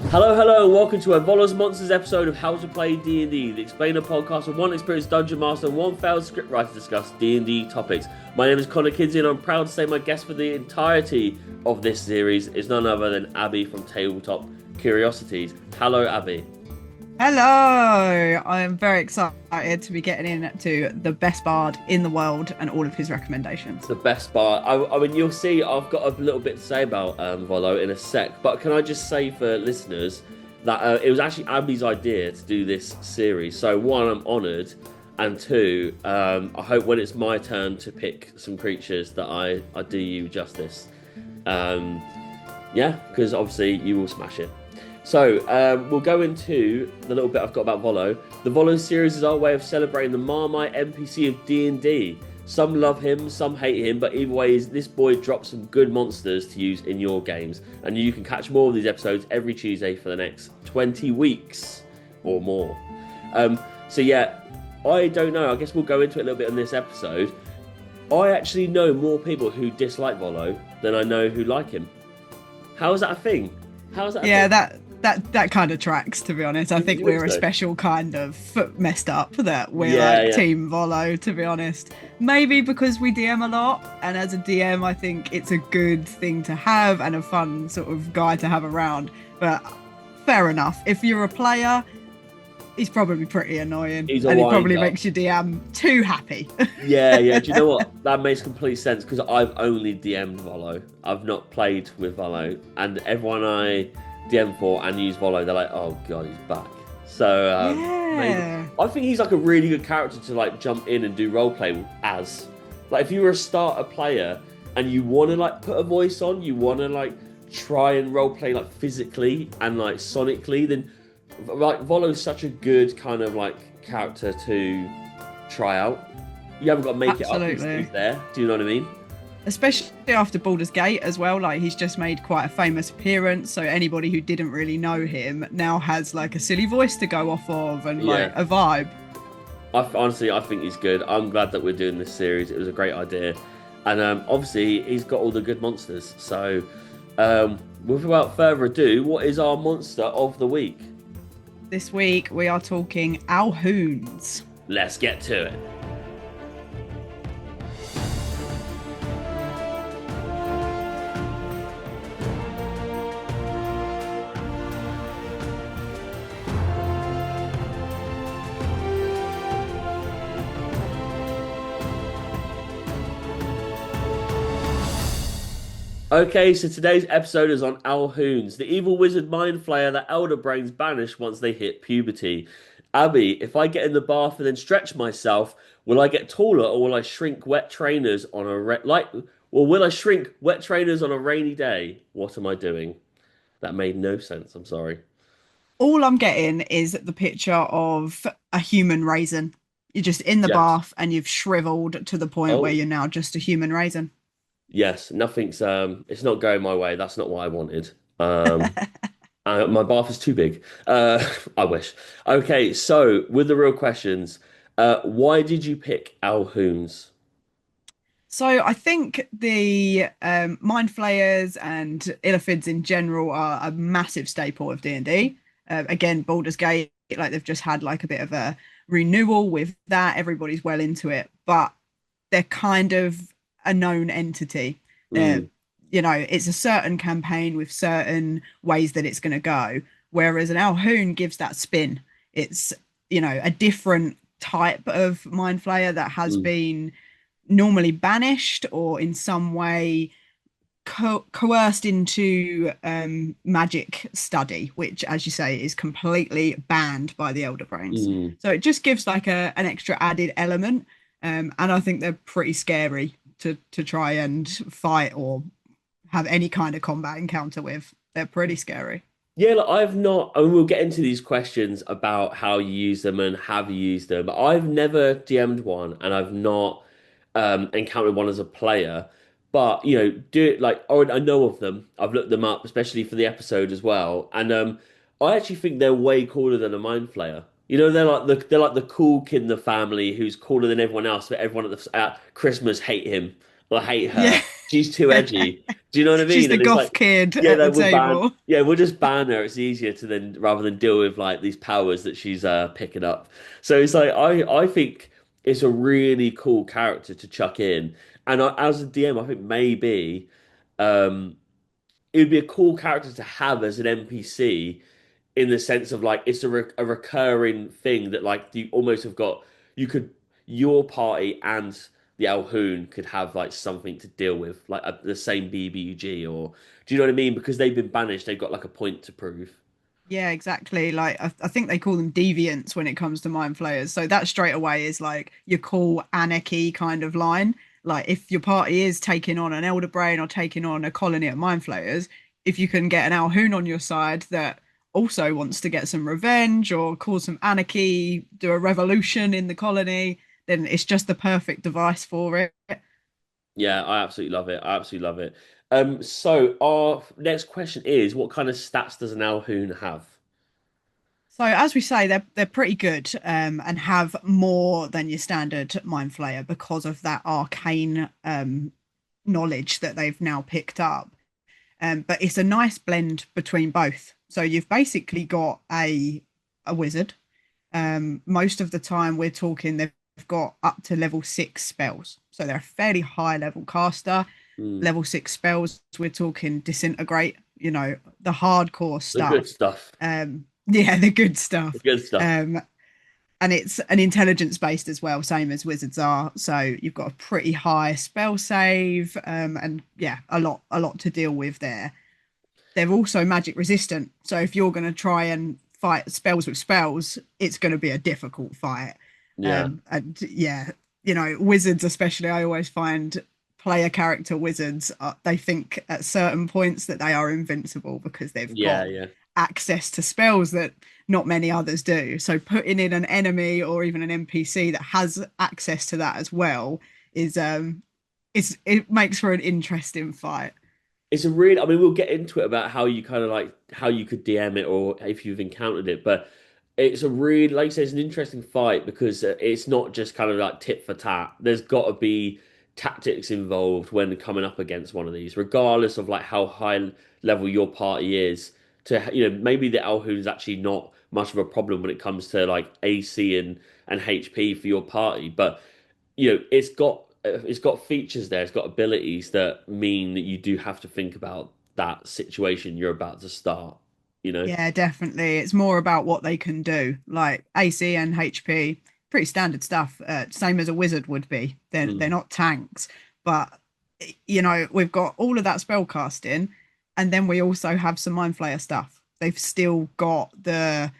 Hello, hello, and welcome to a Volo's Monsters episode of How to Play D&D, the explainer podcast where one experienced dungeon master and one failed scriptwriter discuss D&D topics. My name is Kinsey, and I'm proud to say my guest for the entirety of this series is none other than Abby from Tabletop Curiosities. Hello, Abby. Hello! I am very excited to be getting into the best bard in the world and all of his recommendations. The best bard. I mean, you'll see I've got a little bit to say about Volo in a sec, but can I just say for listeners that it was actually Abby's idea to do this series. So one, I'm honoured, and two, I hope when it's my turn to pick some creatures that I do you justice. Yeah, because obviously you will smash it. So, we'll go into the little bit I've got about Volo. The Volo series is our way of celebrating the Marmite NPC of D&D. Some love him, some hate him, but either way, this boy drops some good monsters to use in your games. And you can catch more of these episodes every Tuesday for the next 20 weeks or more. So yeah, I don't know. I guess we'll go into it a little bit in this episode. I actually know more people who dislike Volo than I know who like him. How is that a thing? How is that a thing? That kind of tracks, to be honest. I think we're a special kind of messed up that we're Team Volo, to be honest. Maybe because we DM a lot, and as a DM, I think it's a good thing to have and a fun sort of guy to have around. But fair enough. If you're a player, he's probably pretty annoying, and he probably makes your DM too happy. Yeah. Do you know what? That makes complete sense because I've only DM'd Volo. I've not played with Volo, and everyone I DM for and use Volo, they're like, oh god, he's back. So maybe. I think he's like a really good character to like jump in and do roleplay as. Like if you were a starter player and you want to like put a voice on, you want to like try and roleplay like physically and like sonically, then like Volo's such a good kind of like character to try out. You haven't got to make Absolutely. It up. He's there. Do you know what I mean? Especially after Baldur's Gate as well, like he's just made quite a famous appearance, so anybody who didn't really know him now has like a silly voice to go off of and like a vibe. Honestly, I think he's good. I'm glad that we're doing this series. It was a great idea, and obviously he's got all the good monsters. So without further ado, what is our monster of the week? This week we are talking Alhoons. Let's get to it. Okay, so today's episode is on Alhoons, the evil wizard mind flayer that elder brains banish once they hit puberty. Abby, if I get in the bath and then stretch myself, will I get taller or will I shrink wet trainers on will I shrink wet trainers on a rainy day? What am I doing? That made no sense. I'm sorry. All I'm getting is the picture of a human raisin. You're just in the bath and you've shriveled to the point where you're now just a human raisin. Yes, nothing's it's not going my way. That's not what I wanted. My bath is too big. I wish. Okay, so with the real questions, why did you pick Alhoons? So I think the mind flayers and illithids in general are a massive staple of D&D. Again, Baldur's Gate, like they've just had like a bit of a renewal with that. Everybody's well into it, but they're kind of a known entity. You know, it's a certain campaign with certain ways that it's going to go, whereas an Alhoon gives that spin. It's, you know, a different type of mind flayer that has been normally banished or in some way coerced into magic study, which, as you say, is completely banned by the elder brains. So it just gives like an extra added element, and I think they're pretty scary to try and fight or have any kind of combat encounter with. They're pretty scary. Yeah, look, I've not, and we'll get into these questions about how you use them and have you used them. I've never DM'd one and I've not encountered one as a player. But, you know, I know of them. I've looked them up, especially for the episode as well. And I actually think they're way cooler than a mind flayer. You know, they're like the cool kid in the family who's cooler than everyone else, but everyone at Christmas hate him or hate her. she's too edgy. Do you know what I She's mean? the And it's goth like, kid yeah, at no, the table. we'll just ban her. It's easier to then rather than deal with like these powers that she's picking up. So it's like I think it's a really cool character to chuck in, and as a DM, I think maybe um it would be a cool character to have as an NPC in the sense of like it's a recurring thing that like you almost have got you could your party and the Alhoon could have like something to deal with like the same BBUG or do you know what I mean? Because they've been banished, they've got like a point to prove. Yeah, exactly. Like I think they call them deviants when it comes to mind flayers. So that straight away is like your cool anarchy kind of line. Like if your party is taking on an elder brain or taking on a colony of mind flayers, if you can get an Alhoon on your side that also wants to get some revenge or cause some anarchy, do a revolution in the colony, then it's just the perfect device for it. Yeah, I absolutely love it. I absolutely love it. So our next question is what kind of stats does an Alhoon have? So as we say, they're pretty good and have more than your standard mind flayer because of that arcane knowledge that they've now picked up. But it's a nice blend between both. So you've basically got a wizard. Most of the time, we're talking they've got up to level 6 spells, so they're a fairly high level caster. Hmm, Level 6 spells, we're talking disintegrate. You know, the hardcore the good stuff. stuff. Yeah, the good The stuff. good stuff. Um, and it's an intelligence based as well, same as wizards are. So you've got a pretty high spell save, and yeah, a lot to deal with there. They're also magic resistant, so if you're going to try and fight spells with spells, it's going to be a difficult fight. Yeah. And yeah, wizards especially, I always find player character wizards, they think at certain points that they are invincible because they've Yeah, got yeah. access to spells that not many others do. So putting in an enemy or even an NPC that has access to that as well is it makes for an interesting fight. It's a really, I mean, we'll get into it about how you kind of like how you could DM it or if you've encountered it, but it's a really, like you say, it's an interesting fight because it's not just kind of like tit for tat. There's got to be tactics involved when coming up against one of these, regardless of like how high level your party is. Maybe the Alhoon's actually not much of a problem when it comes to like AC and HP for your party, but it's got features there. It's got abilities that mean that you do have to think about that situation you're about to start. You know. Yeah, definitely. It's more about what they can do. Like AC and HP, pretty standard stuff. Same as a wizard would be. They're Mm. not tanks, but we've got all of that spell casting, and then we also have some mind flayer stuff. They've still got the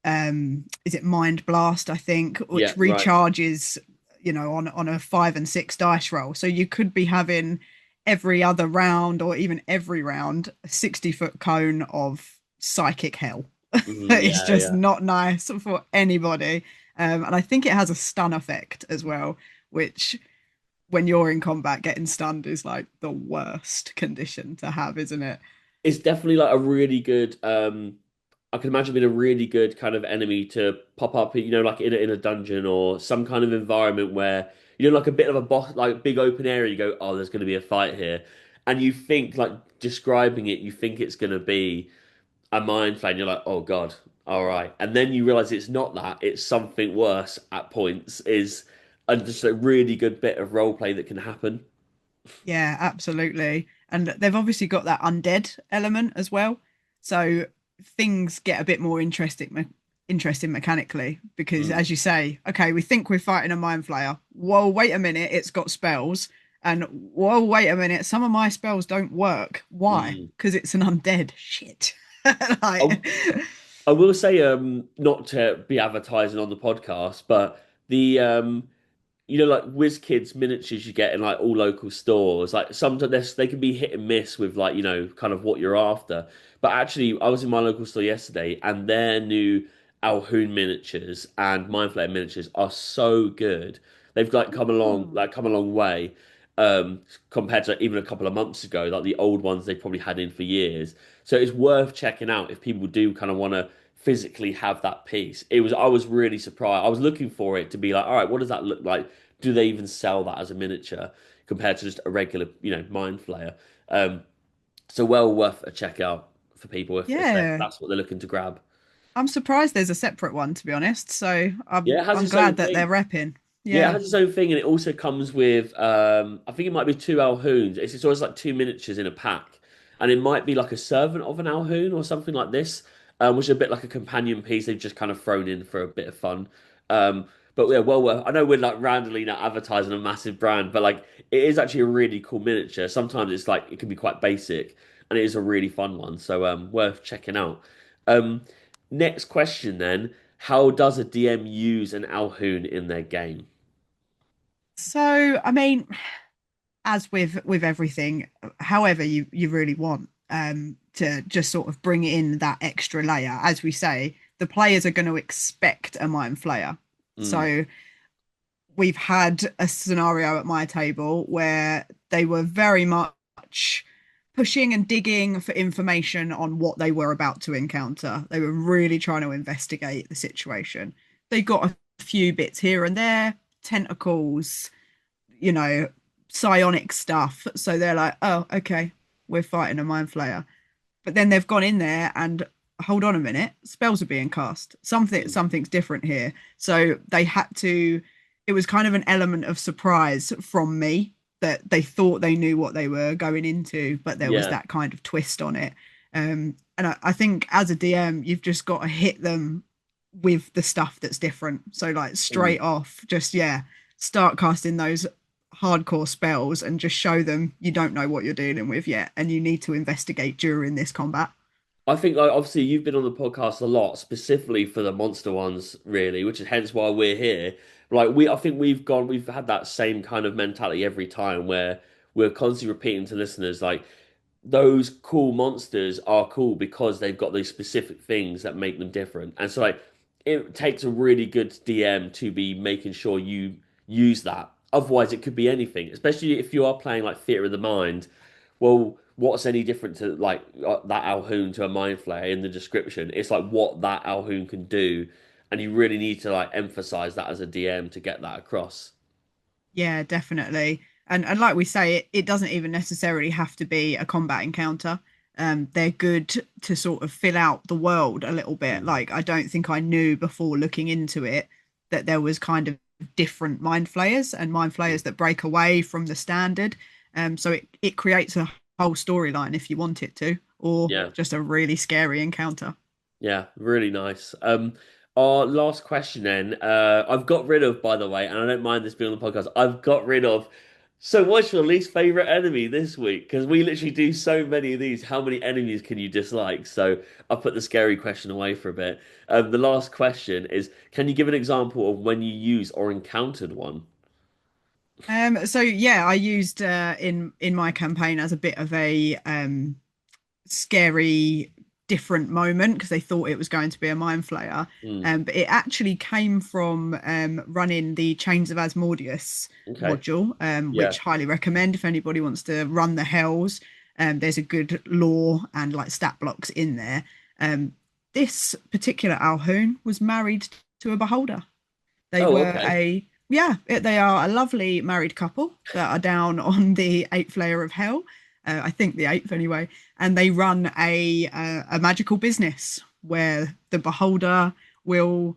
is it mind blast, I think, Yeah. which Right. recharges, on a 5 and 6 dice roll. So you could be having every other round or even every round a 60-foot cone of psychic hell. It's Yeah. just Yeah. not nice for anybody. And I think it has a stun effect as well, which when you're in combat, getting stunned is like the worst condition to have, isn't it? It's definitely like a really good. I can imagine being a really good kind of enemy to pop up. Like in a dungeon or some kind of environment where like a bit of a boss, like big open area. You go, oh, there's going to be a fight here, and you think like describing it, you think it's going to be a mind flare, and you're like, oh God, all right. And then you realize it's not that, it's something worse at points, is just a really good bit of role play that can happen. Yeah, absolutely. And they've obviously got that undead element as well. So things get a bit more interesting mechanically because Mm, as you say, okay, we think we're fighting a mind flayer. Whoa, wait a minute, it's got spells. And whoa, wait a minute, some of my spells don't work. Why? mm. Because it's an undead. Shit. I, Like, I will say, not to be advertising on the podcast, but the like WizKids miniatures you get in like all local stores. Like sometimes they can be hit and miss with like kind of what you're after. But actually, I was in my local store yesterday, and their new Alhoon miniatures and Mind Flayer miniatures are so good. They've oh, come a long way, compared to even a couple of months ago. Like the old ones they probably had in for years. So it's worth checking out if people do kind of want to physically have that piece. I was really surprised. I was looking for it to be like, all right, what does that look like? Do they even sell that as a miniature? compared to just a regular, mind flayer. Um, so well worth a check out for people if Yeah. that's what they're looking to grab. I'm surprised there's a separate one, to be honest. So Yeah, I'm it has I'm its own glad that they're thing. repping. Yeah, it Yeah. has its own thing, and it also comes with I think it might be two Alhoons. It's always like two miniatures in a pack, and it might be like a servant of an Alhoon or something like this, which is a bit like a companion piece they've just kind of thrown in for a bit of fun. Um, but yeah, well worth. I know we're like randomly now advertising a massive brand, but like it is actually a really cool miniature. Sometimes it's like it can be quite basic, and it is a really fun one, so worth checking out. Um, Next question then: how does a DM use an Alhoon in their game? So I mean, as with everything, however you really want to just sort of bring in that extra layer. As we say, the players are going to expect a mind flayer. Mm, So we've had a scenario at my table where they were very much pushing and digging for information on what they were about to encounter. They were really trying to investigate the situation. They got a few bits here and there, tentacles, you know, psionic stuff. So they're like, oh, okay, we're fighting a mind flayer. But then they've gone in there and hold on a minute, spells are being cast. mm, Something's different here. So they had to. It was kind of an element of surprise from me that they thought they knew what they were going into, but there was yeah. that kind of twist on it. And I think as a DM, you've just got to hit them with the stuff that's different. So like Mm. straight off, just yeah, start casting those hardcore spells and just show them you don't know what you're dealing with yet and you need to investigate during this combat. I think like obviously you've been on the podcast a lot, specifically for the monster ones, really, which is hence why we're here. Like I think we've had that same kind of mentality every time where we're constantly repeating to listeners like those cool monsters are cool because they've got these specific things that make them different. And so like it takes a really good DM to be making sure you use that. Otherwise it could be anything, especially if you are playing like Theatre of the Mind. Well, what's any different to like that Alhoon to a Mind Flayer in the description? It's like what that Alhoon can do, and you really need to like emphasize that as a DM to get that across. Yeah, definitely. And like we say, it doesn't even necessarily have to be a combat encounter. They're good to sort of fill out the world a little bit. Mm. Like I don't think I knew before looking into it that there was kind of different mind flayers and mind flayers that break away from the standard. So it creates a whole storyline if you want it to, or Yeah. just a really scary encounter. Yeah, really nice. Our last question then. I've got rid of, by the way, and I don't mind this being on the podcast. I've got rid of. So, what's your least favorite enemy this week? Because we literally do so many of these. How many enemies can you dislike? So, I'll put the scary question away for a bit. The last question is: can you give an example of when you use or encountered one? So yeah, I used in my campaign as a bit of a scary different moment because they thought it was going to be a mind flayer. Hmm. But it actually came from running the Chains of Asmodeus Okay. module, Yeah. which highly recommend if anybody wants to run the hells. There's a good lore and like stat blocks in there. Um, this particular Alhoon was married to a beholder. They Oh, were okay. a yeah, they are a lovely married couple that are down on the eighth layer of hell. I think the eighth anyway, and they run a magical business where the beholder will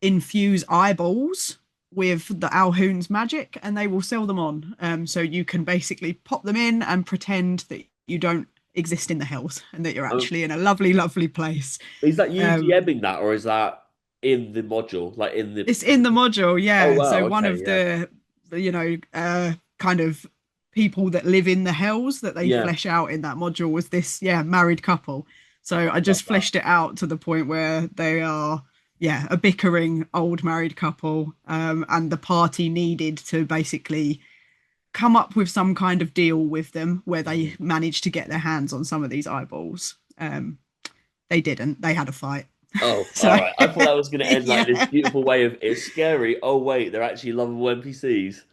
infuse eyeballs with the Alhoon's magic, and they will sell them on. So you can basically pop them in and pretend that you don't exist in the hells and that you're Um, actually in a lovely, lovely place. is that you Um, DMing that, or is that in the module, like in the? It's in the module, Oh yeah. So wow. one Okay. of Yeah. the kind of people that live in the hells that they Yeah. flesh out in that module was this, yeah, married couple. So I Love just that. fleshed it out to the point where they are, yeah, a bickering old married couple, and the party needed to basically come up with some kind of deal with them where they Mhm. managed to get their hands on some of these eyeballs. They didn't. They had a fight. Oh, So all right. I thought that was going to end like this yeah. beautiful way of it's scary. Oh wait, they're actually lovable NPCs.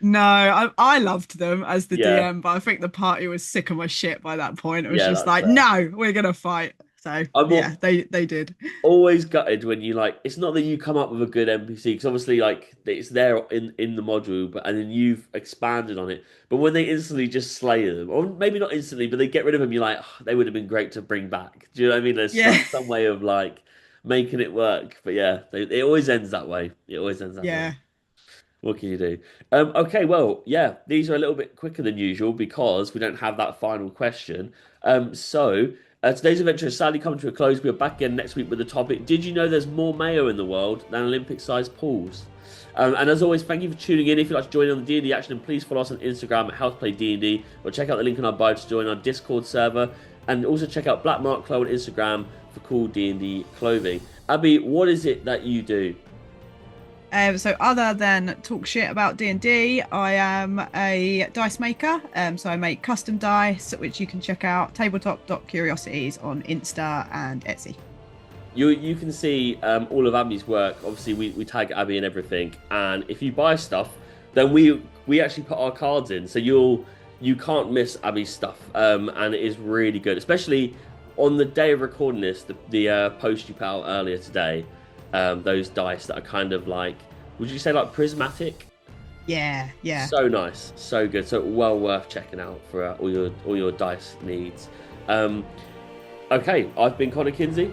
No, I loved them as the Yeah, DM, but I think the party was sick of my shit by that point. It was yeah, just that's like, fair. no, we're gonna fight. So I'm yeah, they did. always gutted when you like. It's not that you come up with a good NPC because obviously like it's there in the module, but and then you've expanded on it. But when they instantly just slay them, or maybe not instantly, but they get rid of them, you're like, "Oh, they would have been great to bring back." Do you know what I mean? There's Yeah, some way of like making it work. But yeah, it always ends that way. It always ends that way. yeah. What can you do? Okay, well, yeah, these are a little bit quicker than usual because we don't have that final question. Today's adventure has sadly come to a close. We're back again next week with the topic: Did you know there's more mayo in the world than Olympic-sized pools? And as always, thank you for tuning in. If you'd like to join on the D&D action, then please follow us on Instagram at HousePlayD&D, or check out the link in our bio to join our Discord server, and also check out Black Mark Clo on Instagram for cool D&D clothing. Abby, what is it that you do? So other than talk shit about D&D, I am a dice maker. So I make custom dice, which you can check out tabletop.curiosities on Insta and Etsy. You can see all of Abby's work. Obviously, we tag Abby and everything. And if you buy stuff, then we actually put our cards in, so you can't miss Abby's stuff. And it is really good, especially on the day of recording this. The post you put out earlier today, those dice that are kind of like, would you say like prismatic? Yeah. So nice, so good, so well worth checking out for all your dice needs. Okay, I've been Connor Kinsey.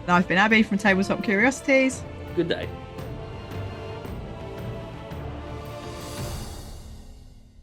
And I've been Abby from Tabletop Curiosities. Good day.